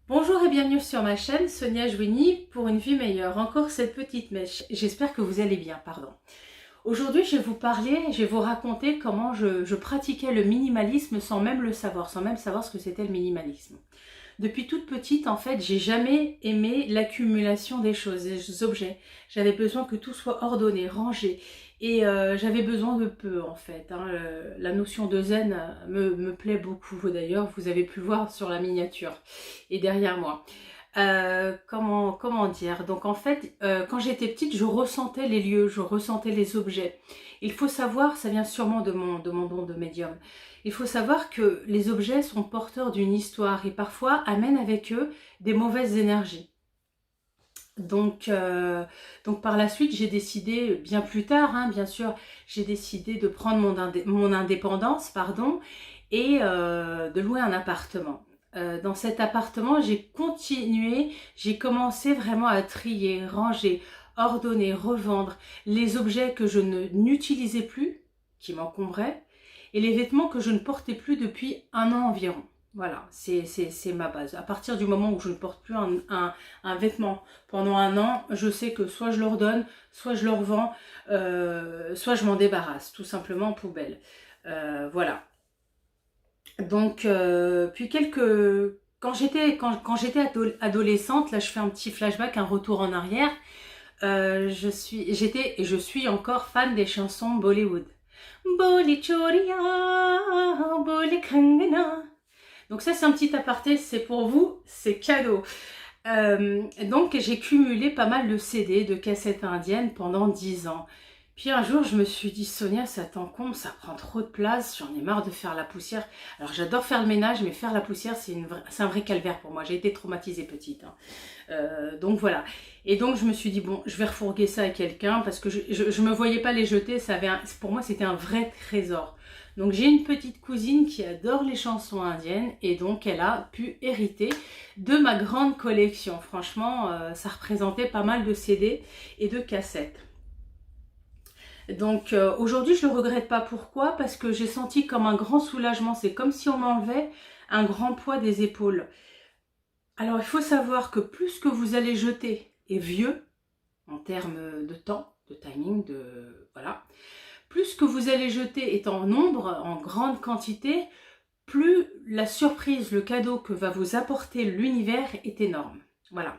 Bonjour et bienvenue sur ma chaîne Sonia Jouini pour une vie meilleure. Encore cette petite mèche. J'espère que vous allez bien, pardon. Aujourd'hui, je vais vous raconter comment je pratiquais le minimalisme sans même le savoir, sans même savoir ce que c'était le minimalisme. Depuis toute petite, en fait, j'ai jamais aimé l'accumulation des choses, des objets. J'avais besoin que tout soit ordonné, rangé. Et j'avais besoin de peu, en fait. La notion de zen me plaît beaucoup. D'ailleurs, vous avez pu voir sur la miniature et derrière moi. Comment dire? Donc, en fait, quand j'étais petite, je ressentais les lieux, je ressentais les objets. Il faut savoir, ça vient sûrement de mon don de médium. Il faut savoir que les objets sont porteurs d'une histoire et parfois amènent avec eux des mauvaises énergies. Donc par la suite, j'ai décidé, bien plus tard, bien sûr, j'ai décidé de prendre mon indépendance, pardon, et de louer un appartement. Dans cet appartement, j'ai commencé vraiment à trier, ranger, ordonner, revendre les objets que je n'utilisais plus, qui m'encombraient, et les vêtements que je ne portais plus depuis un an environ. Voilà, c'est ma base. À partir du moment où je ne porte plus un vêtement pendant un an, je sais que soit je le redonne, soit je le revends, soit je m'en débarrasse, tout simplement en poubelle. Voilà. Donc, quand j'étais adolescente, là je fais un petit flashback, un retour en arrière, j'étais et je suis encore fan des chansons Bollywood. Boli Choria, Boli Kangana. Donc ça c'est un petit aparté, c'est pour vous, c'est cadeau. Donc j'ai cumulé pas mal de CD, de cassettes indiennes pendant 10 ans. Puis un jour je me suis dit, Sonia, ça t'encombre, ça prend trop de place, j'en ai marre de faire la poussière. Alors j'adore faire le ménage, mais faire la poussière c'est un vrai calvaire pour moi, j'ai été traumatisée petite. Donc voilà. Et donc je me suis dit, bon, je vais refourguer ça à quelqu'un parce que je me voyais pas les jeter, pour moi c'était un vrai trésor. Donc j'ai une petite cousine qui adore les chansons indiennes et donc elle a pu hériter de ma grande collection. Franchement, ça représentait pas mal de CD et de cassettes. Donc aujourd'hui je ne le regrette pas. Pourquoi? Parce que j'ai senti comme un grand soulagement. C'est comme si on m'enlevait un grand poids des épaules. Alors il faut savoir que plus que vous allez jeter est vieux, en termes de temps, de timing, voilà. Plus que vous allez jeter est en nombre, en grande quantité, plus la surprise, le cadeau que va vous apporter l'univers est énorme. Voilà.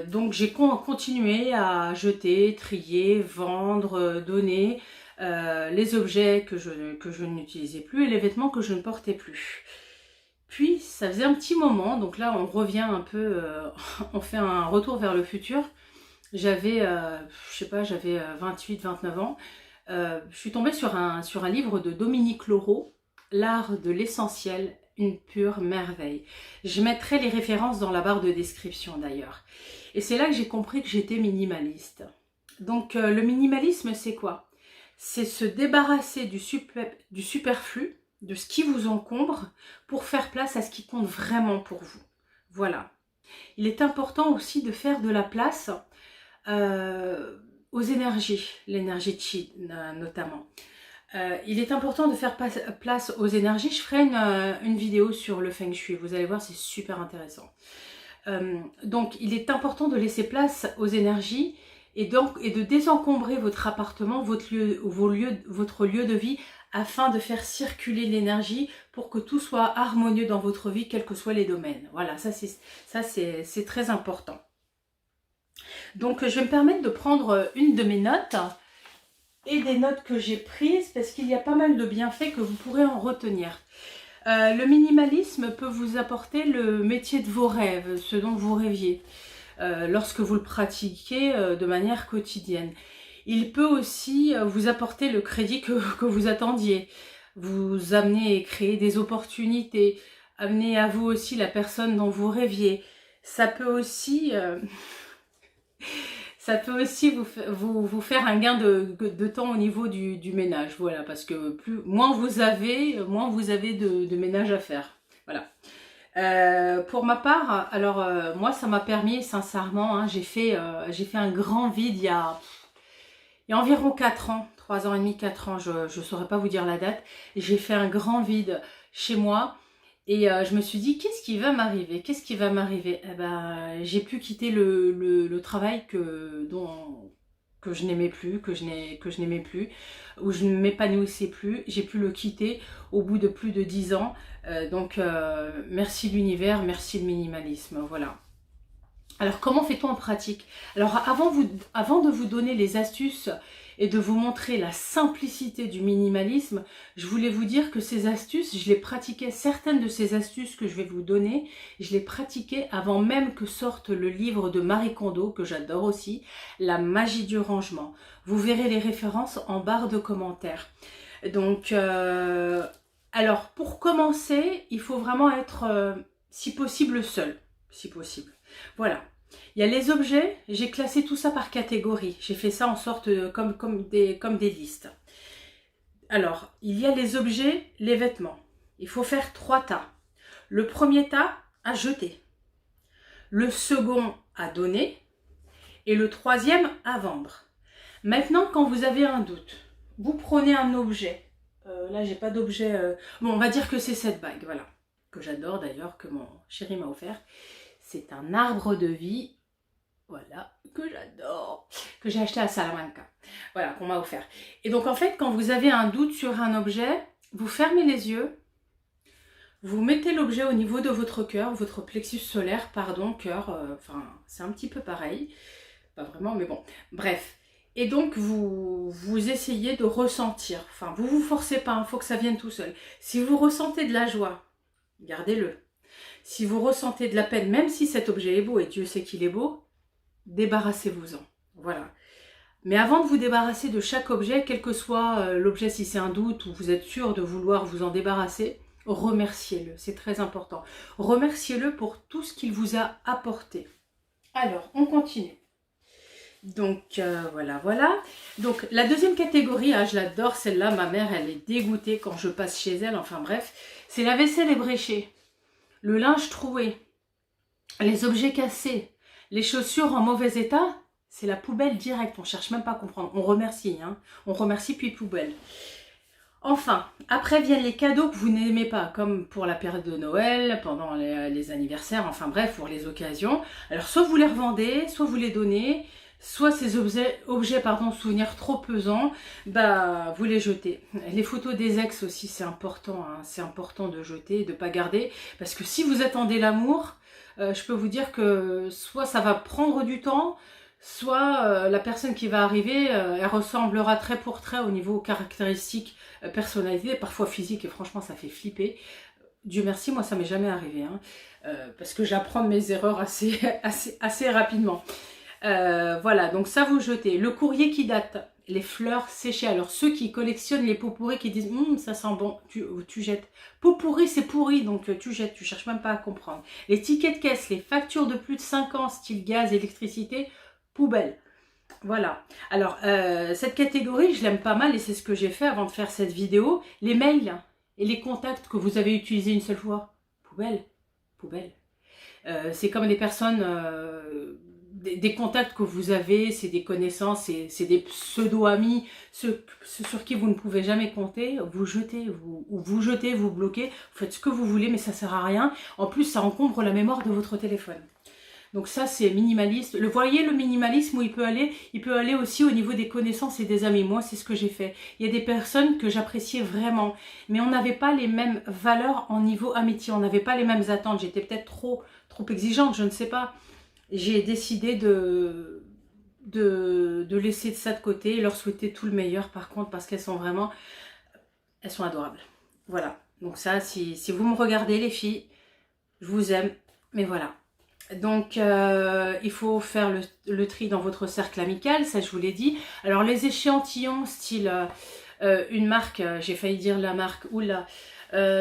Donc j'ai continué à jeter, trier, vendre, donner les objets que je n'utilisais plus et les vêtements que je ne portais plus. Puis ça faisait un petit moment, donc là on revient un peu, on fait un retour vers le futur. J'avais, je sais pas, j'avais 28, 29 ans. Je suis tombée sur un livre de Dominique Laurent, L'art de l'essentiel, une pure merveille. Je mettrai les références dans la barre de description d'ailleurs. Et c'est là que j'ai compris que j'étais minimaliste. Donc le minimalisme c'est quoi? C'est se débarrasser du superflu, de ce qui vous encombre, pour faire place à ce qui compte vraiment pour vous. Voilà. Il est important aussi de faire de la place aux énergies, l'énergie chi notamment. Il est important de faire place aux énergies. Je ferai une vidéo sur le Feng Shui, vous allez voir, c'est super intéressant. Donc il est important de laisser place aux énergies et de désencombrer votre appartement, votre lieu de vie, afin de faire circuler l'énergie pour que tout soit harmonieux dans votre vie, quels que soient les domaines. Voilà, ça c'est très important. Donc je vais me permettre de prendre une de mes notes et des notes que j'ai prises parce qu'il y a pas mal de bienfaits que vous pourrez en retenir. Le minimalisme peut vous apporter le métier de vos rêves, ce dont vous rêviez, lorsque vous le pratiquez de manière quotidienne. Il peut aussi vous apporter le crédit que vous attendiez, vous amener et créer des opportunités, amener à vous aussi la personne dont vous rêviez. Ça peut aussi vous faire un gain de temps au niveau du ménage, voilà, parce que moins vous avez de ménage à faire, voilà. Pour ma part, alors moi ça m'a permis sincèrement, j'ai fait un grand vide il y a environ 4 ans, 3 ans et demi, 4 ans, je ne saurais pas vous dire la date, j'ai fait un grand vide chez moi. Et je me suis dit, qu'est-ce qui va m'arriver? Qu'est-ce qui va m'arriver? Eh ben, j'ai pu quitter le travail que je n'aimais plus, que je n'aimais plus, où je ne m'épanouissais plus. J'ai pu le quitter au bout de plus de 10 ans. Donc, merci l'univers, merci le minimalisme, voilà. Alors, comment fait-on en pratique? Alors, avant de vous donner les astuces et de vous montrer la simplicité du minimalisme, je voulais vous dire que ces astuces, je les pratiquais, certaines de ces astuces que je vais vous donner, je les pratiquais avant même que sorte le livre de Marie Kondo, que j'adore aussi, La magie du rangement. Vous verrez les références en barre de commentaires. Donc, alors, pour commencer, il faut vraiment être, si possible, seul, si possible. Voilà. Il y a les objets, j'ai classé tout ça par catégorie. J'ai fait ça en sorte comme des listes. Alors, il y a les objets, les vêtements. Il faut faire 3 tas. Le premier tas, à jeter. Le second, à donner. Et le troisième, à vendre. Maintenant, quand vous avez un doute, vous prenez un objet. Là, j'ai pas d'objet. Bon, on va dire que c'est cette bague, voilà. Que j'adore d'ailleurs, que mon chéri m'a offert. C'est un arbre de vie, voilà, que j'adore, que j'ai acheté à Salamanca, voilà, qu'on m'a offert. Et donc en fait, quand vous avez un doute sur un objet, vous fermez les yeux, vous mettez l'objet au niveau de votre cœur, votre plexus solaire, pardon, cœur, enfin, c'est un petit peu pareil, pas vraiment, mais bon, bref. Et donc, vous essayez de ressentir, enfin, vous forcez pas, il faut que ça vienne tout seul. Si vous ressentez de la joie, gardez-le. Si vous ressentez de la peine, même si cet objet est beau, et Dieu sait qu'il est beau, débarrassez-vous-en. Voilà. Mais avant de vous débarrasser de chaque objet, quel que soit l'objet, si c'est un doute ou vous êtes sûr de vouloir vous en débarrasser, remerciez-le. C'est très important. Remerciez-le pour tout ce qu'il vous a apporté. Alors, on continue. Donc, voilà. Donc, la deuxième catégorie, je l'adore, celle-là, ma mère, elle est dégoûtée quand je passe chez elle. Enfin bref, c'est la vaisselle ébréchée. Le linge troué, les objets cassés, les chaussures en mauvais état, c'est la poubelle directe. On ne cherche même pas à comprendre. On remercie, hein. On remercie puis poubelle. Enfin, après viennent les cadeaux que vous n'aimez pas, comme pour la période de Noël, pendant les anniversaires, enfin bref, pour les occasions. Alors, soit vous les revendez, soit vous les donnez, soit ces objets souvenirs trop pesants, vous les jetez. Les photos des ex aussi, c'est important, hein, c'est important de jeter, de ne pas garder, parce que si vous attendez l'amour, je peux vous dire que soit ça va prendre du temps, soit la personne qui va arriver, elle ressemblera trait pour trait au niveau caractéristiques, personnalité, parfois physique, et franchement ça fait flipper. Dieu merci, moi ça m'est jamais arrivé, hein, parce que j'apprends de mes erreurs assez rapidement. Voilà, donc ça vous jetez. Le courrier qui date, les fleurs séchées. Alors ceux qui collectionnent les pots pourris qui disent ça sent bon, tu jettes. Pot pourri c'est pourri, donc tu jettes, tu cherches même pas à comprendre. Les tickets de caisse, les factures de plus de 5 ans, style gaz, électricité, poubelle. Voilà. Alors cette catégorie, je l'aime pas mal et c'est ce que j'ai fait avant de faire cette vidéo. Les mails et les contacts que vous avez utilisés une seule fois, poubelle, poubelle. C'est comme des personnes... des contacts que vous avez, c'est des connaissances, c'est des pseudo-amis, ceux sur qui vous ne pouvez jamais compter, vous jetez, vous bloquez, vous faites ce que vous voulez, mais ça sert à rien. En plus, ça encombre la mémoire de votre téléphone. Donc ça, c'est minimaliste. Voyez le minimalisme où il peut aller aussi au niveau des connaissances et des amis. Moi, c'est ce que j'ai fait. Il y a des personnes que j'appréciais vraiment, mais on n'avait pas les mêmes valeurs en niveau amitié, on n'avait pas les mêmes attentes. J'étais peut-être trop exigeante, je ne sais pas. J'ai décidé de laisser ça de côté et leur souhaiter tout le meilleur par contre parce qu'elles sont vraiment, elles sont adorables. Voilà, donc ça, si vous me regardez les filles, je vous aime, mais voilà. Donc il faut faire le tri dans votre cercle amical, ça je vous l'ai dit. Alors les échantillons style une marque, j'ai failli dire la marque, oula,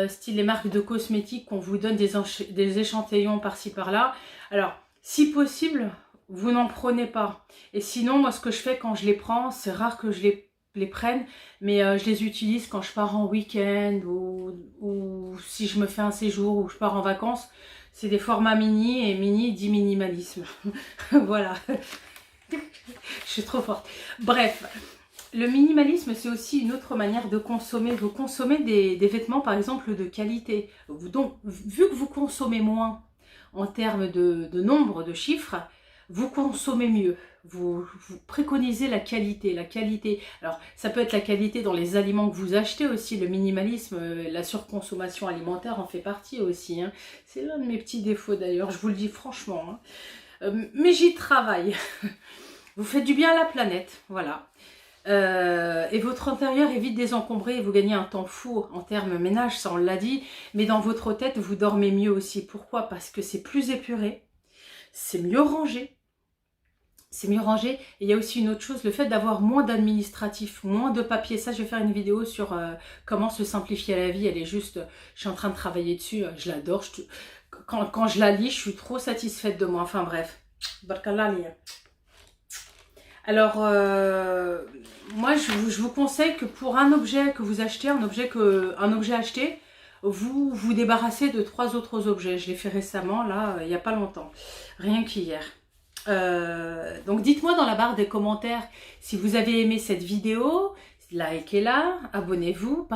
style les marques de cosmétiques qu'on vous donne des échantillons par-ci par-là. Alors si possible, vous n'en prenez pas. Et sinon, moi, ce que je fais quand je les prends, c'est rare que je les prenne, mais je les utilise quand je pars en week-end ou si je me fais un séjour ou je pars en vacances. C'est des formats mini et mini dit minimalisme. Voilà. Je suis trop forte. Bref. Le minimalisme, c'est aussi une autre manière de consommer. Vous consommez des vêtements, par exemple, de qualité. Donc, vu que vous consommez moins en termes de nombre, de chiffres, vous consommez mieux. Vous préconisez la qualité, la qualité. Alors, ça peut être la qualité dans les aliments que vous achetez aussi. Le minimalisme, la surconsommation alimentaire en fait partie aussi, hein. C'est l'un de mes petits défauts d'ailleurs, je vous le dis franchement, hein. Mais j'y travaille. Vous faites du bien à la planète, voilà. Et votre intérieur est vite désencombré et vous gagnez un temps fou en termes ménage, ça on l'a dit, mais dans votre tête vous dormez mieux aussi. Pourquoi? Parce que c'est plus épuré, c'est mieux rangé. C'est mieux rangé. Et il y a aussi une autre chose, le fait d'avoir moins d'administratif, moins de papier. Ça, je vais faire une vidéo sur comment se simplifier la vie. Elle est juste, je suis en train de travailler dessus, je l'adore. Quand je la lis, je suis trop satisfaite de moi. Enfin bref, barkallah liya. Alors, moi, je vous conseille que pour un objet que vous achetez, un objet acheté, vous vous débarrassez de 3 autres objets. Je l'ai fait récemment, là, il n'y a pas longtemps, rien qu'hier. Donc, dites-moi dans la barre des commentaires si vous avez aimé cette vidéo, likez-la, abonnez-vous.